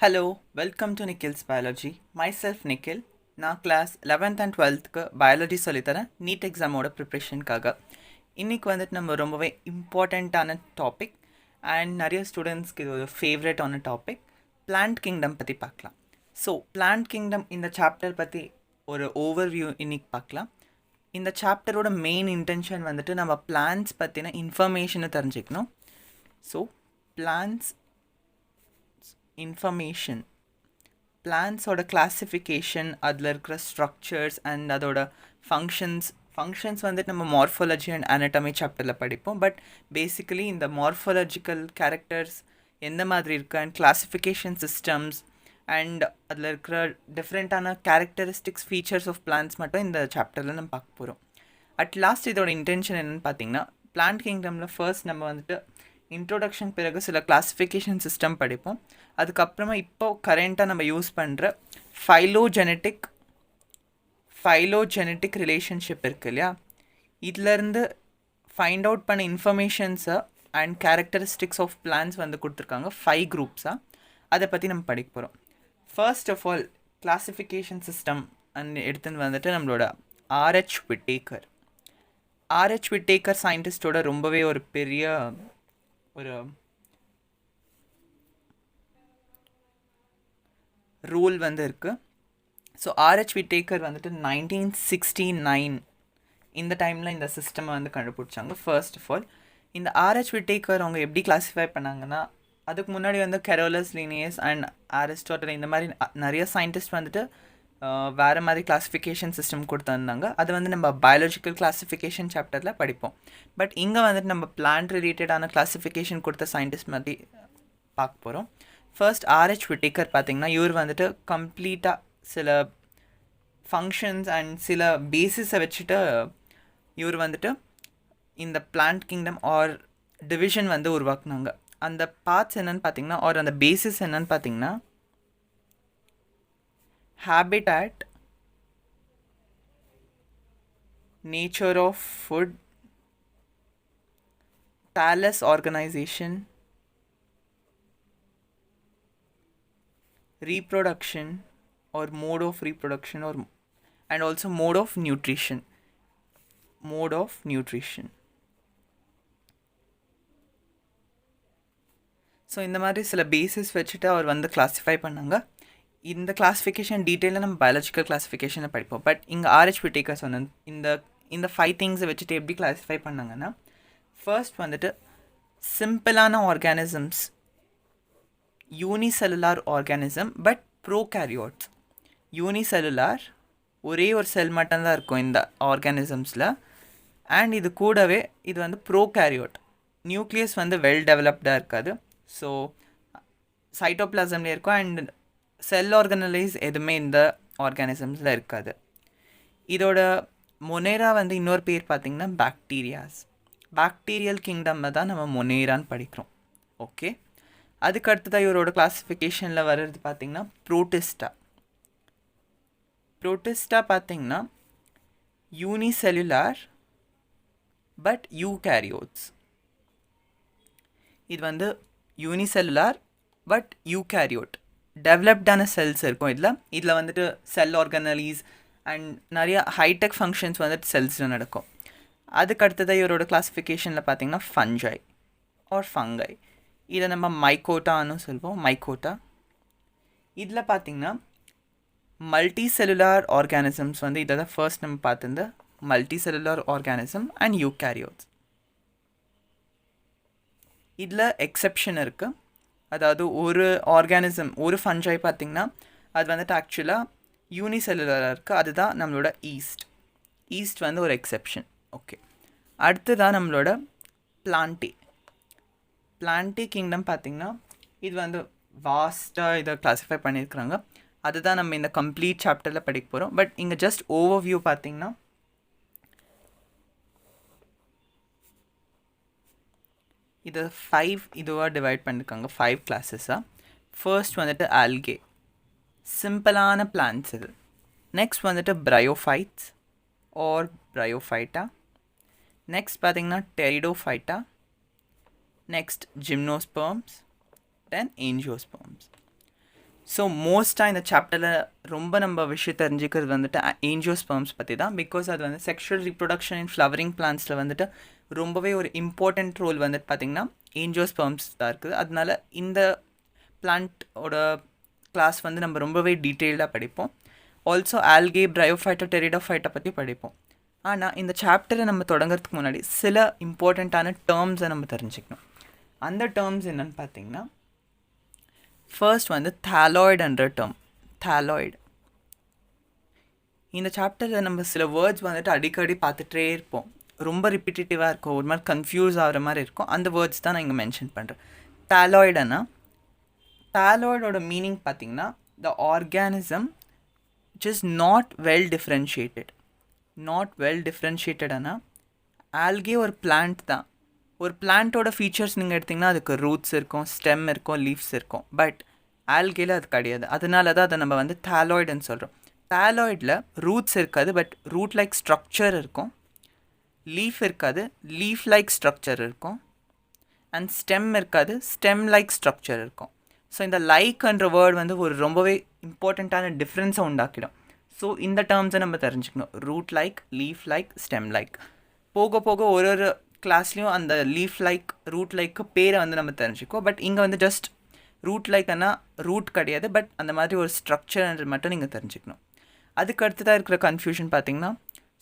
Hello, welcome to Nikhil's Biology. Myself Nikhil. நான் class 11th and 12th biology சொல்லித்தரேன் NEET எக்ஸாமோட ப்ரிப்ரேஷனுக்காக. இன்றைக்கி வந்துட்டு நம்ம ரொம்பவே இம்பார்ட்டண்ட்டான டாபிக் அண்ட் நிறைய ஸ்டூடெண்ட்ஸ்க்கு இது ஒரு ஃபேவரட்டான டாபிக், பிளான்ட் கிங்டம் பற்றி பார்க்கலாம். ஸோ பிளான்ட் கிங்டம் இந்த சாப்டர் பற்றி ஒரு ஓவர்வியூ இன்றைக்கி பார்க்கலாம். இந்த சாப்டரோட மெயின் இன்டென்ஷன் வந்துட்டு நம்ம பிளான்ட்ஸ் பற்றின இன்ஃபர்மேஷனை தெரிஞ்சுக்கணும். ஸோ பிளான்ட்ஸ் இன்ஃபர்மேஷன், பிளான்ஸோட கிளாசிஃபிகேஷன், அதில் இருக்கிற ஸ்ட்ரக்சர்ஸ் அண்ட் அதோட ஃபங்க்ஷன்ஸ் வந்துட்டு நம்ம மார்ஃபாலஜி அண்ட் அனட்டமி சாப்டரில் படிப்போம். பட் பேசிக்கலி இந்த மார்ஃபாலஜிக்கல் கேரக்டர்ஸ் எந்த மாதிரி இருக்குது அண்ட் கிளாசிஃபிகேஷன் சிஸ்டம்ஸ் அண்ட் அதில் இருக்கிற டிஃப்ரெண்ட்டான கேரக்டரிஸ்டிக்ஸ் ஃபீச்சர்ஸ் ஆஃப் பிளான்ஸ் மட்டும் இந்த சாப்டரில் நம்ம பார்க்க போகிறோம். அட் லாஸ்ட் இதோட இன்டென்ஷன் என்னென்னு பார்த்தீங்கன்னா, பிளான்ட் கிங்டமில் ஃபர்ஸ்ட் நம்ம வந்துட்டு இன்ட்ரோடக்ஷன் பிறகு சில கிளாஸிஃபிகேஷன் சிஸ்டம் படிப்போம். அதுக்கப்புறமா இப்போது கரண்ட்டாக நம்ம யூஸ் பண்ணுற ஃபைலோஜெனட்டிக் ரிலேஷன்ஷிப் இருக்குது இல்லையா, இதிலேருந்து ஃபைண்ட் அவுட் பண்ண இன்ஃபர்மேஷன்ஸை அண்ட் கேரக்டரிஸ்டிக்ஸ் ஆஃப் பிளான்ஸ் வந்து கொடுத்துருக்காங்க 5 குரூப்ஸாக. அதை பற்றி நம்ம படிக்க போகிறோம். First of all classification system and எடுத்துன்னு வந்துட்டு நம்மளோட ஆர்ஹெச் விட்டேக்கர் சயின்டிஸ்டோட ரொம்பவே ஒரு பெரிய ஒரு ரூல் வந்து இருக்குது. ஸோ ஆர்ஹெச் விட்டேக்கர் வந்துட்டு 1969 இந்த டைமில் இந்த சிஸ்டமை வந்து கண்டுபிடிச்சாங்க. ஃபர்ஸ்ட் ஆஃப் ஆல் இந்த ஆர்ஹெச் விட்டேக்கர் அவங்க எப்படி கிளாஸிஃபை பண்ணாங்கன்னா, அதுக்கு முன்னாடி வந்து கெரோலஸ் லீனியஸ் அண்ட் அரிஸ்டாட்டில் இந்த மாதிரி நிறைய சயின்டிஸ்ட் வந்துட்டு வேறு மாதிரி கிளாஸிஃபிகேஷன் சிஸ்டம் கொடுத்துருந்தாங்க. அது வந்து நம்ம பயாலஜிக்கல் கிளாஸிஃபிகேஷன் சாப்டரில் படிப்போம். பட் இங்கே வந்துட்டு நம்ம பிளான்ட் ரிலேட்டடான கிளாஸிஃபிகேஷன் கொடுத்த சயின்டிஸ்ட் மாதிரி பார்க்க போகிறோம். ஃபர்ஸ்ட் ஆர்ஹெச் விட்டேக்கர் பார்த்திங்கன்னா, இவர் வந்துட்டு கம்ப்ளீட்டாக சில ஃபங்க்ஷன்ஸ் அண்ட் சில பேசிஸை வச்சுட்டு இவர் வந்துட்டு இந்த பிளான்ட் கிங்டம் ஆர் டிவிஷன் வந்து உருவாக்குனாங்க. அந்த பார்ட்ஸ் என்னென்னு பார்த்திங்கன்னா, ஆர் அந்த பேசிஸ் என்னென்னு பார்த்திங்கன்னா, habitat, nature of food, thallus organization, reproduction or mode of reproduction, or and also mode of nutrition. So இந்த மாதிரி சில பேசிஸ் வச்சுட்டு அவர் வந்து கிளாஸிஃபை பண்ணாங்க. இந்த கிளாஸிஃபிகேஷன் டீட்டெயிலாக நம்ம பயாலஜிக்கல் கிளாஸிஃபிகேஷனை படிப்போம். பட் இங்கே ஆர்ஹெச் விட்டேக்கர் சொன்ன இந்த 5 திங்ஸை வச்சுட்டு எப்படி கிளாஸிஃபை பண்ணாங்கன்னா, ஃபர்ஸ்ட் வந்துட்டு சிம்பிளான organisms, unicellular organism but prokaryotes. Unicellular, ஒரே ஒரு செல் மட்டும்தான் இருக்கும் இந்த ஆர்கானிசம்ஸில். அண்ட் இது கூடவே இது வந்து ப்ரோகேரியோட், நியூக்ளியஸ் வந்து வெல் டெவலப்டாக இருக்காது. ஸோ சைட்டோபிளாசம்லேயே இருக்கும் அண்ட் செல் ஆர்கனலைஸ் எதுவுமே இந்த ஆர்கானிசம்ஸில் இருக்காது. இதோட மொனேரா வந்து இன்னொரு பேர் பார்த்திங்கன்னா பாக்டீரியல் கிங்டமில் தான் நம்ம மொனேரான்னு படிக்கிறோம். ஓகே, அதுக்கு அடுத்ததாக இவரோட கிளாஸிஃபிகேஷனில் வர்றது பார்த்திங்கன்னா ப்ரோட்டிஸ்டா பார்த்திங்கன்னா யூனிசெல்லுலார் பட் யூகேரியோட்ஸ். இது வந்து யூனிசெல்லுலார் பட் யூகேரியோட், டெவலப்டான செல்ஸ் இருக்கும் இதில் வந்துட்டு செல் ஆர்கனலிஸ் அண்ட் நிறைய ஹைடெக் ஃபங்க்ஷன்ஸ் வந்துட்டு செல்ஸில் நடக்கும். அதுக்கு அடுத்ததாக இவரோட கிளாஸிஃபிகேஷனில் பார்த்திங்கன்னா ஃபங்கை, இதை நம்ம மைக்கோட்டான்னு சொல்லுவோம். இதில் பார்த்திங்கன்னா மல்டி செல்லுலார் ஆர்கானிசம்ஸ் வந்து இதை தான் ஃபர்ஸ்ட் நம்ம பார்த்துருந்த multicellular organism and eukaryotes. இதில் எக்ஸெப்ஷன் இருக்குது. அதாவது ஒரு ஆர்கானிசம், ஒரு ஃபஞ்சை பார்த்திங்கன்னா அது வந்துட்டு ஆக்சுவலாக யூனிசெல்லுலராக இருக்குது. அதுதான் நம்மளோட ஈஸ்ட் வந்து ஒரு எக்ஸெப்ஷன். ஓகே, அடுத்ததான் நம்மளோட பிளான்டி கிங்டம் பார்த்திங்கன்னா இது வந்து வாஸ்ட்டாக இதை கிளாஸிஃபை பண்ணியிருக்கிறாங்க. அதுதான் நம்ம இந்த கம்ப்ளீட் சாப்டரில் படிக்க போகிறோம். பட் இங்கே ஜஸ்ட் ஓவர்வியூ பார்த்திங்கன்னா, இது 5 இதுவாக டிவைட் பண்ணியிருக்காங்க, 5 கிளாஸஸாக. ஃபர்ஸ்ட் வந்துட்டு ஆல்கே, சிம்பிளான பிளான்ட்ஸ் இது. நெக்ஸ்ட் வந்துட்டு பிரையோஃபைட்ஸ் ஆர் பிரையோஃபைட்டா. நெக்ஸ்ட் பார்த்திங்கன்னா டெரிடோஃபைட்டா. நெக்ஸ்ட் ஜிம்னோஸ்பெர்ம்ஸ், தென் ஏஞ்சியோஸ்பெர்ம்ஸ். ஸோ மோஸ்ட்டாக இந்த சாப்டரில் ரொம்ப நம்ம விஷயம் தெரிஞ்சுக்கிறது வந்துட்டு ஏஞ்சியோஸ்பெர்ம்ஸ் பற்றி தான். பிகாஸ் அது வந்து செக்ஷுவல் ரீப்ரொடக்ஷன் இன் ஃப்ளவரிங் பிளான்ஸில் வந்துட்டு ரொம்பவே ஒரு இம்பார்ட்டண்ட் ரோல் வந்துட்டு பார்த்திங்கன்னா ஏஞ்சியோஸ்பெர்ம்ஸ் தான் இருக்குது. அதனால இந்த பிளான்ட்டோட கிளாஸ் வந்து நம்ம ரொம்பவே டீட்டெயில்டாக படிப்போம். ஆல்சோ ஆல்கே, பிரையோஃபைட்டா, டெரிடோஃபைட்டை பற்றி படிப்போம். ஆனால் இந்த சாப்டரை நம்ம தொடங்கிறதுக்கு முன்னாடி சில இம்பார்ட்டண்ட்டான டேர்ம்ஸை நம்ம தெரிஞ்சுக்கணும். அந்த டேர்ம்ஸ் என்னென்னு பார்த்தீங்கன்னா, ஃபர்ஸ்ட் வந்து தாலாய்டுன்ற டேர்ம். தாலாய்டு இந்த சாப்டரில் நம்ம சில வேர்ட்ஸ் வந்துட்டு அடிக்கடி பார்த்துட்டே இருப்போம். ரொம்ப ரிப்பீட்டேட்டிவாக இருக்கும், ஒரு மாதிரி கன்ஃபியூஸ் ஆகிற மாதிரி இருக்கும். அந்த வேர்ட்ஸ் தான் நான் இங்கே மென்ஷன் பண்ணுறேன். தாலாய்டுனா, தாலாய்டோட மீனிங் பார்த்திங்கன்னா the organism which is not well differentiated. not well differentiatedனா ஆல்கே ஒரு பிளான்ட் தான். ஒரு பிளான்ட்டோட ஃபீச்சர்ஸ் நீங்கள் எடுத்திங்கன்னா அதுக்கு ரூட்ஸ் இருக்கும், ஸ்டெம் இருக்கும், லீவ்ஸ் இருக்கும். பட் ஆல்கேல அது கிடையாது. அதனால தான் அதை நம்ம வந்து தாலாய்டுன்னு சொல்கிறோம். தாலாய்டில் ரூட்ஸ் இருக்காது, பட் ரூட் லைக் ஸ்ட்ரக்சர் இருக்கும். லீஃப் இருக்காது, லீஃப் லைக் ஸ்ட்ரக்சர் இருக்கும். அண்ட் ஸ்டெம் இருக்காது, ஸ்டெம் லைக் ஸ்ட்ரக்சர் இருக்கும். ஸோ இந்த லைக்ன்ற வேர்டு வந்து ஒரு ரொம்பவே இம்பார்ட்டண்ட்டான டிஃப்ரென்ஸை உண்டாக்கிடும். ஸோ இந்த டேர்ம்ஸை நம்ம தெரிஞ்சுக்கணும். Root like, leaf like, stem like. போக போக ஒரு ஒரு கிளாஸ்லேயும் அந்த லீஃப் லைக், ரூட் லைக்கு பேரை வந்து நம்ம தெரிஞ்சுக்குவோம். பட் இங்கே வந்து ஜஸ்ட் ரூட் லைக்னா ரூட் கிடையாது, பட் அந்த மாதிரி ஒரு ஸ்ட்ரக்சர் மட்டும் நீங்கள் தெரிஞ்சுக்கணும். அதுக்கு அடுத்ததாக இருக்கிற கன்ஃபியூஷன் பார்த்தீங்கன்னா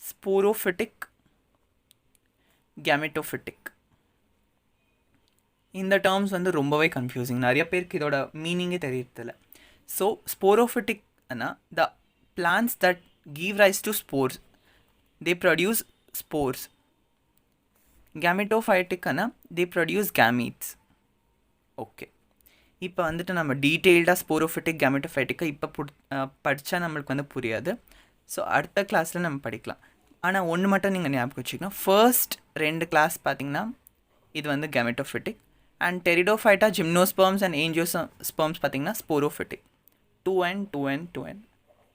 ஸ்போரோஃபிட்டிக், கேமெட்டோஃபிட்டிக். இந்த டேர்ம்ஸ் வந்து ரொம்பவே கன்ஃபியூசிங். நிறைய பேருக்கு இதோட மீனிங்கே தெரியறதில்ல. ஸோ ஸ்போரோஃபிட்டிக்னா the plants that give rise to spores, they produce spores. கேமெட்டோஃபைட்டிக்னா தே ப்ரொடியூஸ் கேமீட்ஸ். ஓகே, இப்போ வந்துட்டு நம்ம டீட்டெயில்டாக ஸ்போரோஃபிட்டிக், கேமெட்டோஃபைட்டிக்கை இப்போ படித்தா நம்மளுக்கு வந்து புரியாது. ஸோ அடுத்த கிளாஸில் நம்ம படிக்கலாம். ஆனால் ஒன்று மட்டும் நீங்கள் ஞாபகம் வச்சுக்கணும். ஃபர்ஸ்ட் 2 கிளாஸ் பார்த்திங்கன்னா இது வந்து கேமெட்டோஃபிட்டிக். அண்ட் டெரிடோஃபைட்டா, ஜிம்னோஸ்பெர்ம்ஸ் அண்ட் ஏஞ்சியோஸ்பெர்ம்ஸ் பார்த்திங்கன்னா ஸ்போரோஃபிட்டிக். 2n, 2n, 2n.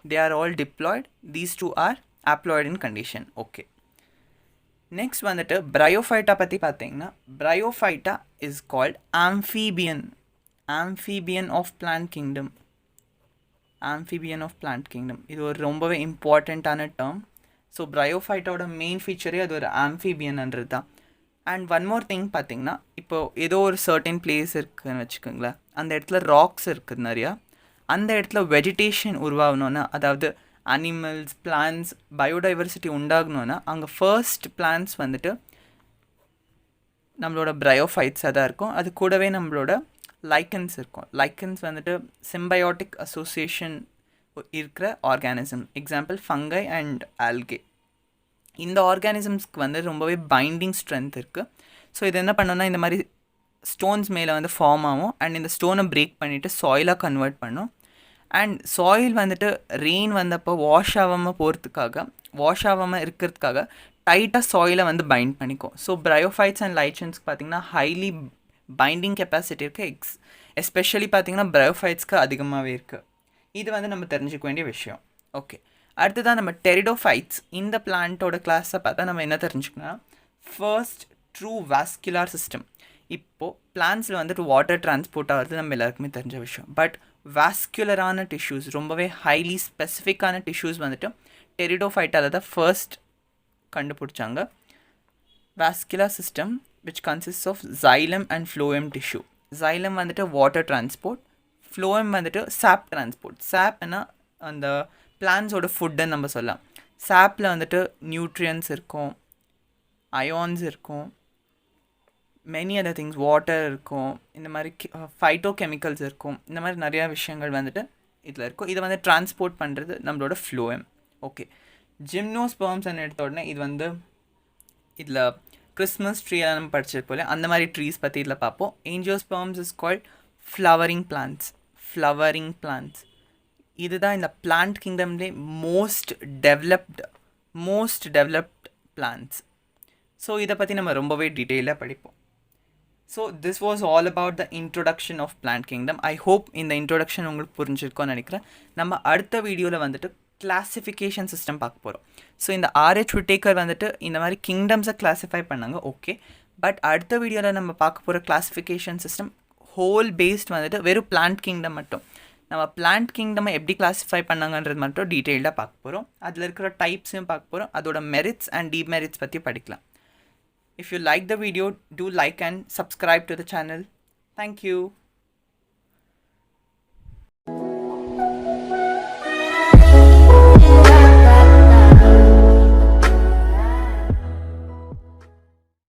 They are all diploid. These two are haploid in condition. Okay. Next வந்துட்டு பிரையோஃபைட்டா பற்றி பார்த்தீங்கன்னா, பிரையோஃபைட்டா is called amphibian. amphibian of plant kingdom. amphibian of plant kingdom. இது ஒரு ரொம்பவே இம்பார்ட்டண்ட்டான டேர்ம். ஸோ பிரையோஃபைட்டோட மெயின் ஃபீச்சரே அது ஒரு ஆம்ஃபிபியன்ன்றது தான். அண்ட் ஒன் மோர் திங் பார்த்தீங்கன்னா, இப்போது ஏதோ ஒரு சர்டன் பிளேஸ் இருக்குதுன்னு வச்சுக்கோங்களேன். அந்த இடத்துல ராக்ஸ் இருக்குது நிறையா. அந்த இடத்துல வெஜிடேஷன் உருவாகணுன்னா, அதாவது அனிமல்ஸ், பிளான்ஸ், பயோடைவர்சிட்டி உண்டாகணுன்னா, அங்கே ஃபர்ஸ்ட் பிளான்ஸ் வந்துட்டு நம்மளோட பிரையோஃபைட்ஸாக தான் இருக்கும். அது கூடவே நம்மளோட லைக்கன்ஸ் இருக்கும். லைக்கன்ஸ் வந்துட்டு சிம்பயோட்டிக் அசோசியேஷன் இருக்கிற organism. Example fungi and algae. இந்த ஆர்கானிசம்ஸ்க்கு வந்து ரொம்பவே பைண்டிங் ஸ்ட்ரென்த் இருக்குது. ஸோ இது என்ன பண்ணோன்னா, இந்த மாதிரி ஸ்டோன்ஸ் மேலே வந்து ஃபார்ம் ஆகும். அண்ட் இந்த ஸ்டோனை பிரேக் பண்ணிவிட்டு சாயிலாக கன்வெர்ட் பண்ணும். அண்ட் சாயில் வந்துட்டு ரெயின் வந்தப்போ வாஷ் ஆகாமல் இருக்கிறதுக்காக டைட்டாக சாயிலை வந்து பைண்ட் பண்ணிக்கும். ஸோ பிரையோஃபைட்ஸ் அண்ட் லைச்சன்ஸ்க்கு பார்த்திங்கன்னா ஹைலி பைண்டிங் கெப்பாசிட்டி இருக்குது. எஸ்பெஷலி பார்த்திங்கன்னா பிரையோஃபைட்ஸ்க்கு அதிகமாகவே இருக்குது. இது வந்து நம்ம தெரிஞ்சுக்க வேண்டிய விஷயம். ஓகே, அடுத்ததான் நம்ம டெரிடோஃபைட்ஸ். இந்த பிளான்ட்டோட கிளாஸை பார்த்தா நம்ம என்ன தெரிஞ்சுக்கணும்னா, ஃபர்ஸ்ட் ட்ரூ வாஸ்குலர் சிஸ்டம். இப்போது பிளான்ஸில் வந்துட்டு வாட்டர் டிரான்ஸ்போர்ட் ஆகிறது நம்ம எல்லாருக்குமே தெரிஞ்ச விஷயம். பட் வாஸ்குலரான டிஷ்யூஸ், ரொம்பவே ஹைலி ஸ்பெசிஃபிக்கான டிஷ்யூஸ் வந்துட்டு டெரிடோஃபைட்டால் தான் ஃபர்ஸ்ட் கண்டுபிடிச்சாங்க. Vascular system which consists of xylem and phloem tissue. xylem வந்துட்டு வாட்டர் டிரான்ஸ்போர்ட், phloem வந்துட்டு சாப் டிரான்ஸ்போர்ட். சாப்னா அந்த பிளான்ஸோட ஃபுட்டுன்னு நம்ம சொல்லலாம். சாப்பில் வந்துட்டு நியூட்ரியன்ஸ் இருக்கும், அயான்ஸ் இருக்கும், மெனி அதர் திங்ஸ், வாட்டர் இருக்கும், இந்த மாதிரி ஃபைட்டோ கெமிக்கல்ஸ் இருக்கும். இந்த மாதிரி நிறையா விஷயங்கள் வந்துட்டு இதில் இருக்கும். இதை வந்து டிரான்ஸ்போர்ட் பண்ணுறது நம்மளோட phloem. ஓகே, ஜிம்னோஸ்பெர்ம்ஸ்ன்னு எடுத்த உடனே இது வந்து இதில் கிறிஸ்மஸ் ட்ரீ எல்லாம் நம்ம படிச்சிருப்போம், அந்த மாதிரி ட்ரீஸ் பற்றி இதில் பார்ப்போம். Angiosperms is called flowering plants. Flowering plants இதுதான் இந்த பிளான்ட் கிங்டம்லே மோஸ்ட் டெவலப்ட் பிளான்ட்ஸ். ஸோ இதை பற்றி நம்ம ரொம்பவே டீட்டெயிலாக படிப்போம். So this was all about the introduction of plant kingdom. I hope இந்த இன்ட்ரொடக்ஷன் உங்களுக்கு புரிஞ்சிருக்கோன்னு நினைக்கிறேன். நம்ம அடுத்த வீடியோவில் வந்துட்டு கிளாசிஃபிகேஷன் சிஸ்டம் பார்க்க போகிறோம். ஸோ இந்த ஆர்ஹெச் விட்டேக்கர் வந்துட்டு இந்த மாதிரி கிங்டம்ஸை கிளாஸிஃபை பண்ணாங்க. ஓகே, பட் அடுத்த வீடியோவில் நம்ம பார்க்க போகிற கிளாசிஃபிகேஷன் சிஸ்டம் ஹோல் பேஸ்ட் வந்துட்டு வெறும் பிளான்ட் கிங்டம் மட்டும். நம்ம பிளான்ட் கிங்டம் எப்படி கிளாஸிஃபை பண்ணாங்கன்றது மட்டும் டீட்டெயில்டாக பார்க்க போகிறோம். அதில் இருக்கிற டைப்ஸையும் பார்க்க போகிறோம். அதோட மெரிட்ஸ் அண்ட் டிமெரிட்ஸ் பற்றி படிக்கலாம். If you like the video, do like and subscribe to the channel. Thank you.